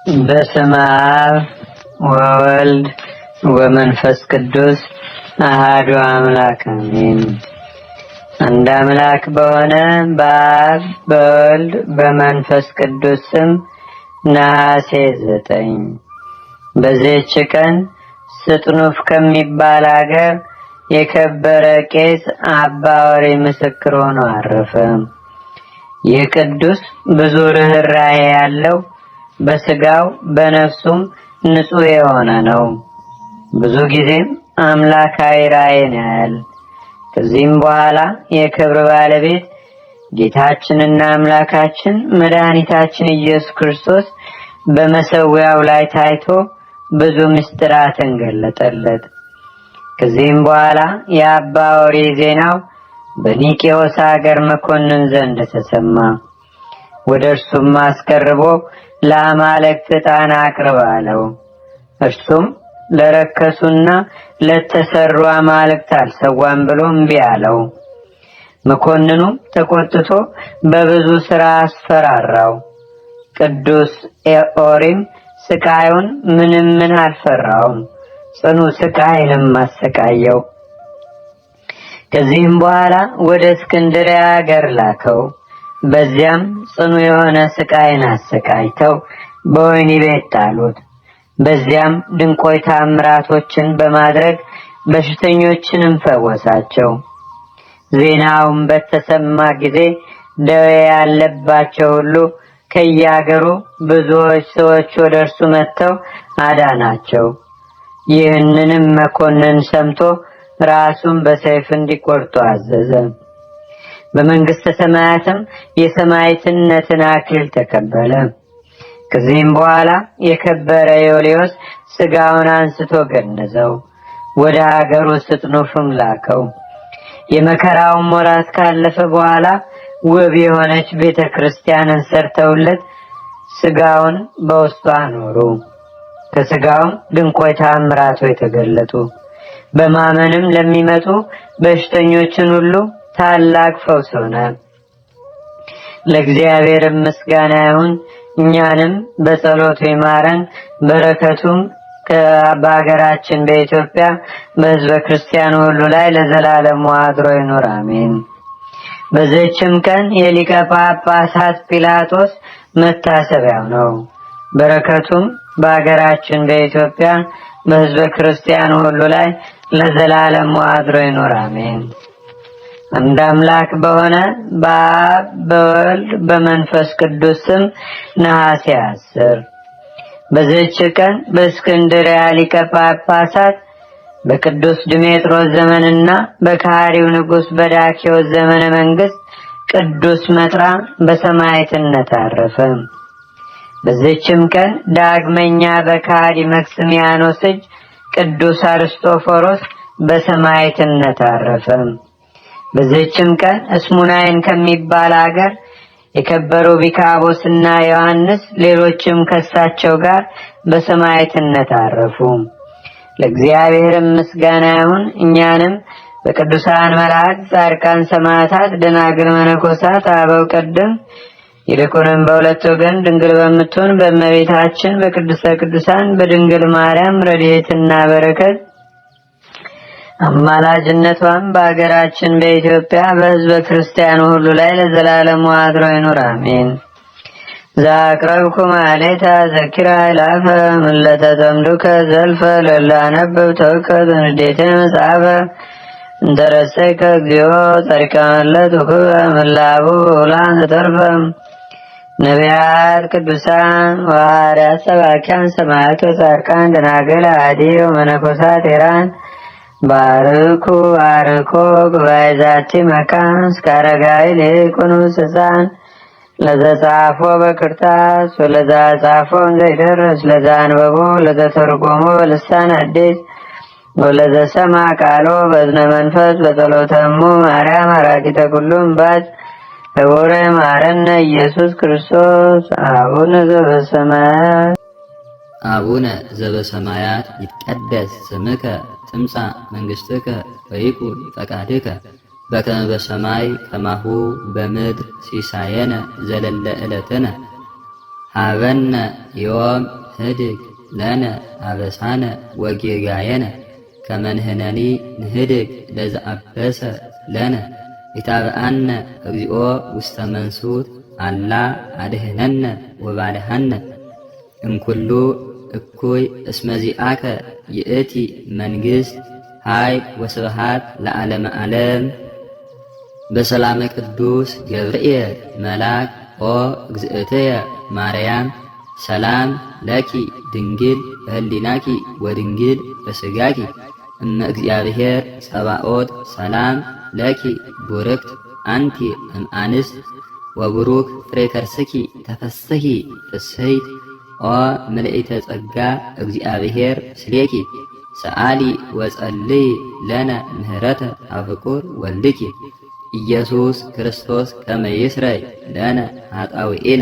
በስመ አብ ወወልድ ወመንፈስ ቅዱስ አሐዱ አምላክ አሜን። አንድ አምላክ በሆነ በአብ በወልድ በመንፈስ ቅዱስ ስም ነሐሴ 9 በዚህች ቀን ስጥኑፍ ከሚባል አገር የከበረ ቄስ አባ ወሬ ምስክር ሆኖ አረፈ። ይህ ቅዱስ ብዙ ርኅራኄ ያለው በስጋው በነፍሱም ንጹሕ የሆነ ነው። ብዙ ጊዜም አምላካዊ ራእይን ያያል። ከዚህም በኋላ የክብር ባለቤት ጌታችንና አምላካችን መድኃኒታችን ኢየሱስ ክርስቶስ በመሠዊያው ላይ ታይቶ ብዙ ምስጢራትን ገለጠለት። ከዚህም በኋላ የአባ ወሬ ዜናው በኒቄዎስ አገር መኮንን ዘንድ ተሰማ። ወደ እርሱም አስቀርቦ ለአማልክት ዕጣን አቅርብ አለው። እርሱም ለረከሱና ለተሰሩ አማልክት አልሰዋም ብሎ እምቢ አለው። መኮንኑም ተቆጥቶ በብዙ ሥራ አስፈራራው። ቅዱስ ኦሪም ስቃዩን ምንም አልፈራውም፣ ጽኑ ስቃይንም አሰቃየው። ከዚህም በኋላ ወደ እስክንድርያ አገር ላከው። በዚያም ጽኑ የሆነ ስቃይን አሰቃይተው በወህኒ ቤት ጣሉት። በዚያም ድንቆይ ተአምራቶችን በማድረግ በሽተኞችንም ፈወሳቸው። ዜናውም በተሰማ ጊዜ ደዌ ያለባቸው ሁሉ ከየአገሩ ብዙዎች ሰዎች ወደ እርሱ መጥተው አዳናቸው። ይህንንም መኮንን ሰምቶ ራሱን በሰይፍ እንዲቆርጡ አዘዘ። በመንግሥተ ሰማያትም የሰማዕትነትን አክሊል ተቀበለ። ከዚህም በኋላ የከበረ ዮልዮስ ሥጋውን አንስቶ ገነዘው፣ ወደ አገሩ ስጥኑፍም ላከው። የመከራውን ወራት ካለፈ በኋላ ውብ የሆነች ቤተ ክርስቲያንን ሰርተውለት ሥጋውን በውስጧ አኖሩ። ከሥጋውም ድንቆይ ተአምራቶች ተገለጡ። በማመንም ለሚመጡ በሽተኞችን ሁሉ ታላቅ ፈውስ ሆነ። ለእግዚአብሔር ምስጋና ይሁን። እኛንም በጸሎቱ ይማረን። በረከቱም በአገራችን በኢትዮጵያ በሕዝበ ክርስቲያኑ ሁሉ ላይ ለዘላለሙ አድሮ ይኑር አሜን። በዚህችም ቀን የሊቀ ጳጳሳት ጲላጦስ መታሰቢያው ነው። በረከቱም በአገራችን በኢትዮጵያ በሕዝበ ክርስቲያኑ ሁሉ ላይ ለዘላለሙ አድሮ ይኑር አሜን። አንድ አምላክ በሆነ በአብ በወልድ በመንፈስ ቅዱስ ስም ነሐሴ 10 በዚህች ቀን በእስክንድርያ ሊቀ ጳጳሳት በቅዱስ ድሜጥሮስ ዘመንና በካህሪው ንጉሥ በዳኪዎስ ዘመነ መንግሥት ቅዱስ መጥራ በሰማዕትነት አረፈ። በዚህችም ቀን ዳግመኛ በካህሪ መክስሚያኖስ እጅ ቅዱስ አርስቶፎሮስ በሰማዕትነት አረፈ። በዚህችም ቀን እስሙናይን ከሚባል አገር የከበሩ ቢካቦስና ዮሐንስ ሌሎችም ከሳቸው ጋር በሰማዕትነት አረፉ። ለእግዚአብሔር ምስጋና ይሁን። እኛንም በቅዱሳን መላእክት፣ ጻድቃን፣ ሰማዕታት፣ ደናግል፣ መነኮሳት፣ አበው ቀደም ይልቁንም በሁለት ወገን ድንግል በምትሆን በእመቤታችን በቅድስተ ቅዱሳን በድንግል ማርያም ረድኤትና በረከት አማላጅነቷን በአገራችን በኢትዮጵያ በሕዝበ ክርስቲያኑ ሁሉ ላይ ለዘላለሙ አድሮ ይኑር አሜን። ዛቅረብኩ ማሌታ ዘኪራ ይላፈ ምለተ ተምዱከ ዘልፈ ለላነብብ ተውከ ንዴተ መጽሐፈ እንተረሰይከ እግዚኦ ጸሪቀ መለት ውክበ ምላቡ ውላን ተተርፈ ነቢያት፣ ቅዱሳን፣ ሐዋርያት፣ ሰባኪያን፣ ሰማዕታት፣ ጻድቃን፣ ደናግል፣ አዲ ወመነኮሳት ሄራን ባርኩ ባርኮ ጉባኤ ዛቲ መካን እስከ አረጋዊ ሊቁኑ ሕፃን ለዘጻፎ በክርታስ ወለዛ ጻፎን ዘይደርስ ለዛ አንበቦ ለዘተርጎሞ በልሳን አዲስ ወለዘሰማ ቃሎ በዝነ መንፈስ በጸሎተሙ ማርያም አራቂተ ኩሉም ባጭ ህቡረ ማረነ ኢየሱስ ክርስቶስ አቡነ ዘበሰማያት አቡነ ዘበሰማያት ይትቀደስ ስምከ ትምጻእ መንግሥትከ ወይኩን ፈቃድከ በከመ በሰማይ ከማሁ በምድር ሲሳየነ ዘለለ ዕለትነ ሀበነ ዮም ህድግ ለነ አበሳነ ወጌጋየነ ከመንህነኒ ንህድግ ለዘአበሰ ለነ ኢታብአነ እግዚኦ ውስተ መንሱት አላ አድህነነ ወባድሃነ እምኩሉ እኩይ እስመዚአከ ይእቲ መንግሥት ኃይል ወስብሃት ለዓለመ ዓለም። በሰላመ ቅዱስ ገብርኤል መልአክ ኦ እግዝእትየ ማርያም ሰላም ለኪ ድንግል በህሊናኪ ወድንግል በስጋኪ እመ እግዚአብሔር ጸባኦት ሰላም ለኪ ቡርክት አንቲ እምአንስት ወቡሩክ ፍሬ ከርስኪ ተፈስሒ ፍስሕት ኦ ምልዕተ ጸጋ እግዚአብሔር ምስሌኪ ሰአሊ ወጸልይ ለነ ምህረተ አፍቁር ወልድኪ ኢየሱስ ክርስቶስ ከመ ይስረይ ለነ ኃጣውኢነ